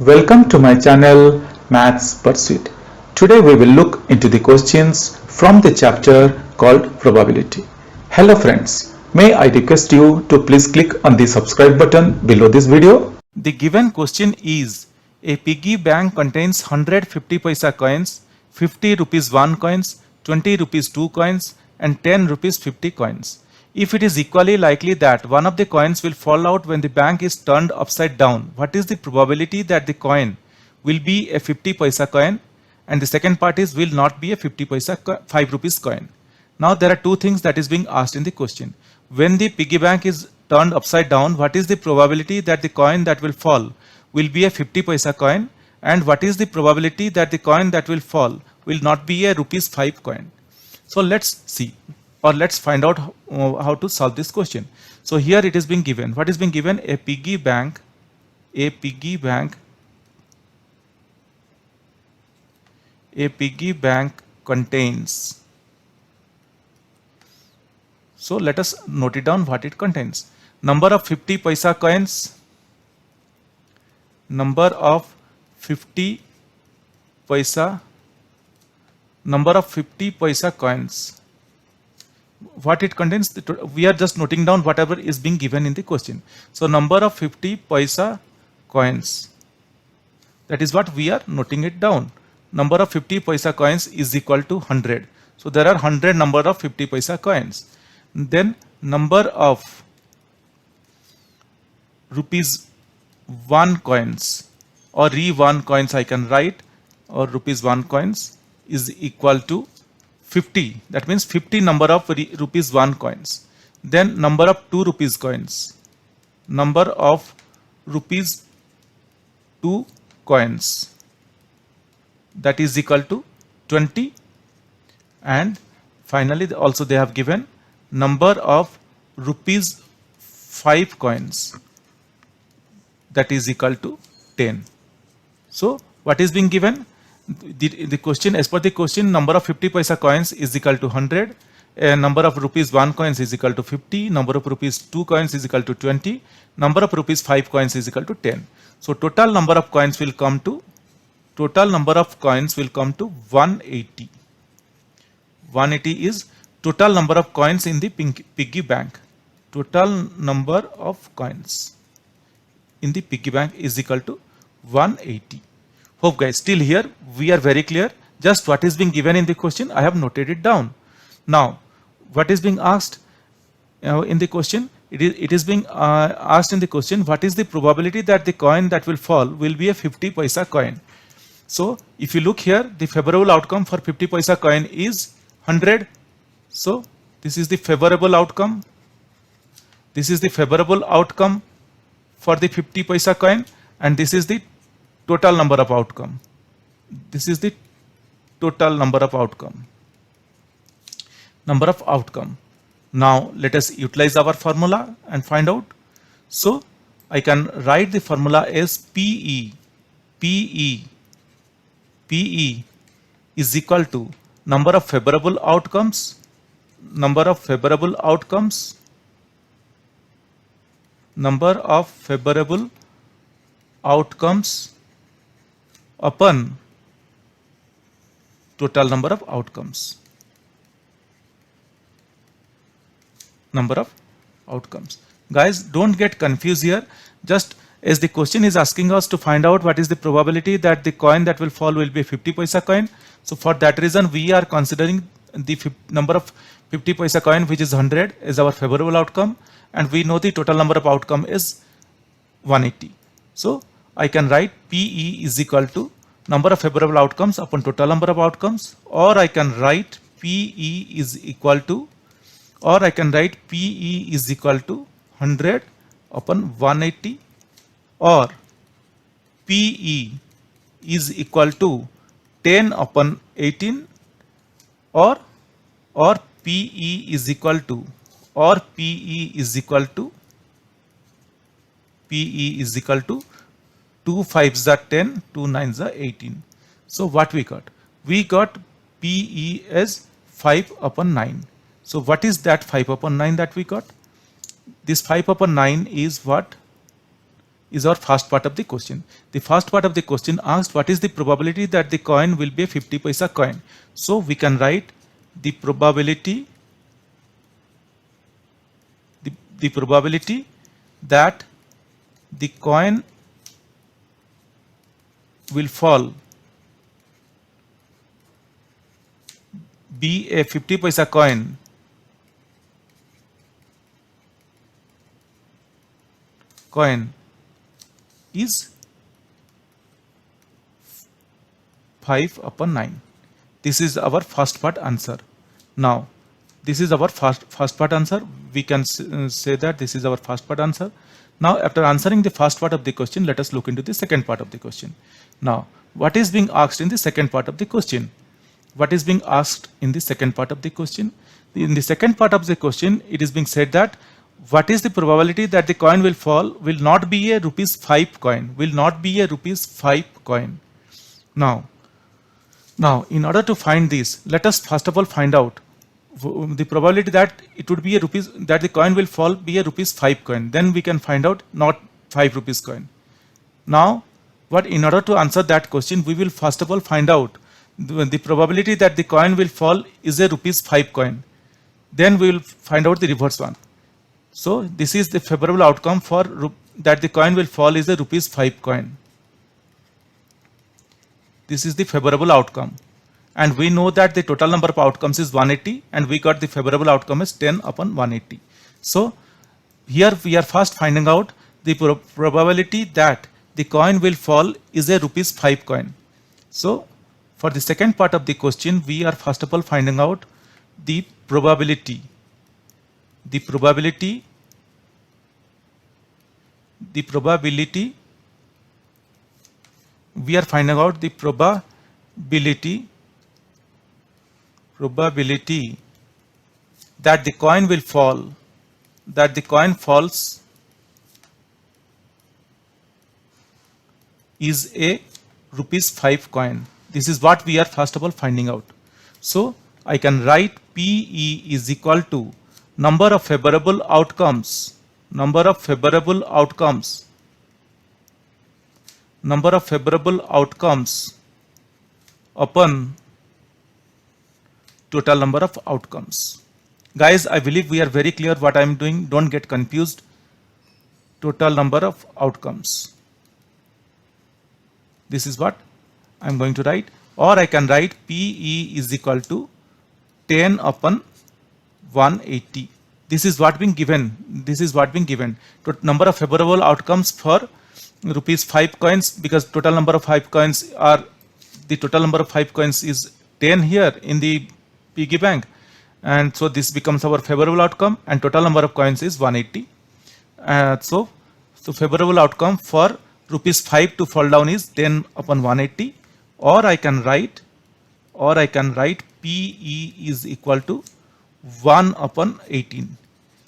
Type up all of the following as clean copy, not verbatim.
Welcome to my channel Maths Pursuit. Today we will look into the questions from the chapter called Probability. Hello friends, may I request you to please click on the subscribe button below this video. The given question is a piggy bank contains 100 50 paisa coins, 50 rupees 1 coins, 20 rupees 2 coins and 10 rupees 50 coins. If it is equally likely that one of the coins will fall out when the bank is turned upside down, what is the probability that the coin will be a 50 paisa coin and the second part is will not be a 50 paisa 5 rupees coin. Now there are two things that is being asked in the question. When the piggy bank is turned upside down, what is the probability that the coin that will fall will be a 50 paisa coin and what is the probability that the coin that will fall will not be a rupees 5 coin. So let's see, or let's find out how to solve this question. So here it is being given. What is being given? A piggy bank contains. So let us note it down what it contains. Number of 50 paisa coins, number of 50 paisa coins. What it contains, we are just noting down whatever is being given in the question. So number of 50 paisa coins, that is what we are noting it down. Number of 50 paisa coins is equal to 100. So there are 100 number of 50 paisa coins. Then number of rupees 1 coins or re1 coins I can write, or rupees 1 coins is equal to 50. That means 50 number of rupees 1 coins. Then number of 2 rupees coins, number of rupees 2 coins, that is equal to 20. And finally also they have given number of rupees 5 coins, that is equal to 10. So what is being given? The question, as per the question, number of 50 paisa coins is equal to 100, number of rupees 1 coins is equal to 50, number of rupees 2 coins is equal to 20, number of rupees 5 coins is equal to 10. So total number of coins will come to 180. 180 is total number of coins in the piggy bank. Total number of coins in the piggy bank is equal to 180. Hope guys, still here we are very clear. Just what is being given in the question, I have noted it down. Now what is being asked in the question? It is being asked in the question, what is the probability that the coin that will fall will be a 50 paisa coin? So if you look here, the favorable outcome for 50 paisa coin is 100. So this is the favorable outcome. This is the favorable outcome for the 50 paisa coin, and this is the total number of outcome. This is the total number of outcome. Now let us utilize our formula and find out. So I can write the formula as PE is equal to number of favorable outcomes upon total number of outcomes. Guys, don't get confused here. Just as the question is asking us to find out what is the probability that the coin that will fall will be a 50 paisa coin. So for that reason we are considering the number of 50 paisa coin, which is 100, as our favorable outcome, and we know the total number of outcome is 180. So I can write PE is equal to number of favorable outcomes upon total number of outcomes, or I can write PE is equal to 100 upon 180, or PE is equal to 10 upon 18, or PE is equal to 2 5s are 10, 2 9s are 18. So what we got? We got PE as 5 upon 9. So what is that 5 upon 9 that we got? This 5 upon 9 is what? is our first part of the question. The first part of the question asked what is the probability that the coin will be a 50 paisa coin. So we can write the probability that the coin will fall be a 50 paisa coin is 5/9. This is our first part answer. Now this is our first part answer. We can say that this is our first part answer. Now after answering the first part of the question, let us look into the second part of the question. Now what is being asked in the second part of the question? What is being asked in the second part of the question? In the second part of the question, it is being said that what is the probability that the coin will fall will not be a ₹5 coin, will not be a ₹5 coin. Now in order to find this, let us first of all find out the probability that it would be that the coin will fall be a ₹5 coin. Then we can find out not ₹5 coin. Now in order to answer that question, we will first of all find out the probability that the coin will fall is a ₹5 coin. Then we will find out the reverse one. So this is the favorable outcome for that the coin will fall is a ₹5 coin. This is the favorable outcome. And we know that the total number of outcomes is 180 and we got the favorable outcome is 10/180. So here we are first finding out the probability that the coin will fall is a ₹5 coin. So for the second part of the question, we are first of all finding out the probability. We are finding out the probability that the coin will fall, that the coin falls is a ₹5 coin. This is what we are first of all finding out. So I can write PE is equal to number of favorable outcomes upon total number of outcomes. Guys, I believe we are very clear what I am doing. Don't get confused. Total number of outcomes. This is what I am going to write. Or I can write PE is equal to 10/180. This is what being given. Number of favorable outcomes for ₹5 coins, because total number of 5 coins is 10 here in the piggy bank, and so this becomes our favorable outcome, and total number of coins is 180. So favorable outcome for ₹5 to fall down is 10/180, or I can write PE is equal to 1/18.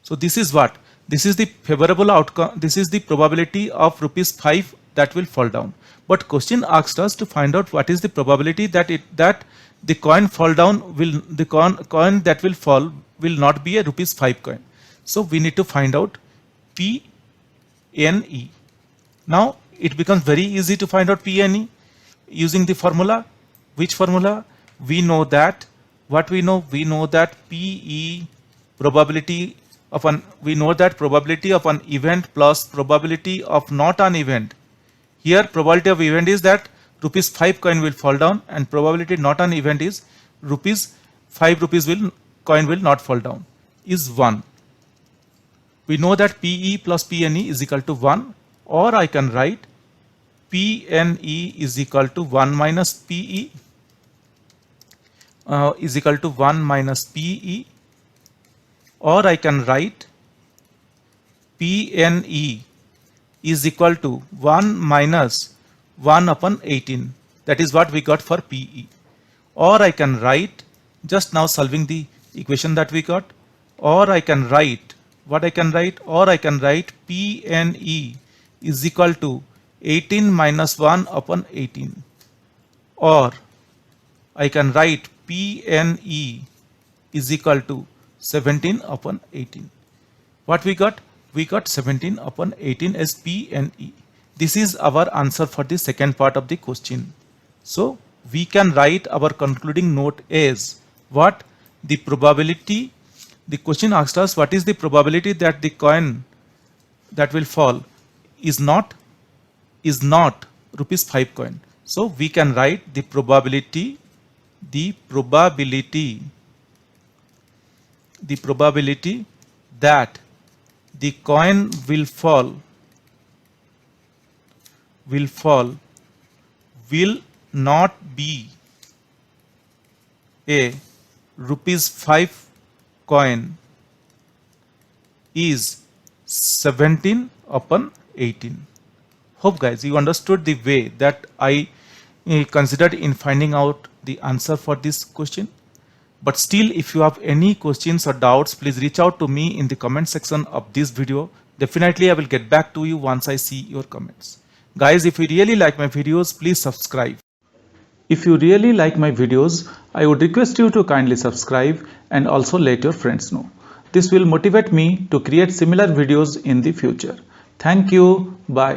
So this is what? This is the favorable outcome. This is the probability of ₹5 that will fall down. But question asked us to find out what is the probability that the coin fall down the coin that will fall will not be a ₹5 coin. So we need to find out PNE. Now it becomes very easy to find out PNE using the formula. Which formula? We know that we know that PE probability of an event plus probability of not an event. Here probability of event is that ₹5 coin will fall down, and probability not an event is ₹5 coin will not fall down is 1. We know that PE plus PNE is equal to 1, or I can write PNE is equal to 1 minus PE is equal to 1 minus PE, or I can write PNE is equal to 1 minus 1/18. That is what we got for PE. Or I can write, just now solving the equation that we got, or I can write PNE is equal to 18 minus 1/18, or I can write PNE is equal to 17/18. What we got? We got 17/18 as PNE. This is our answer for the second part of the question. So we can write our concluding note as what? The probability. The question asked us what is the probability that the coin that will fall is not rupees 5 coin. So we can write the probability that the coin will fall will not be a rupees 5 coin is 17/18. Hope guys you understood the way that I considered in finding out the answer for this question. But still, if you have any questions or doubts, please reach out to me in the comment section of this video. Definitely I will get back to you once I see your comments. Guys, if you really like my videos, please subscribe. If you really like my videos, I would request you to kindly subscribe and also let your friends know. This will motivate me to create similar videos in the future. Thank you. Bye.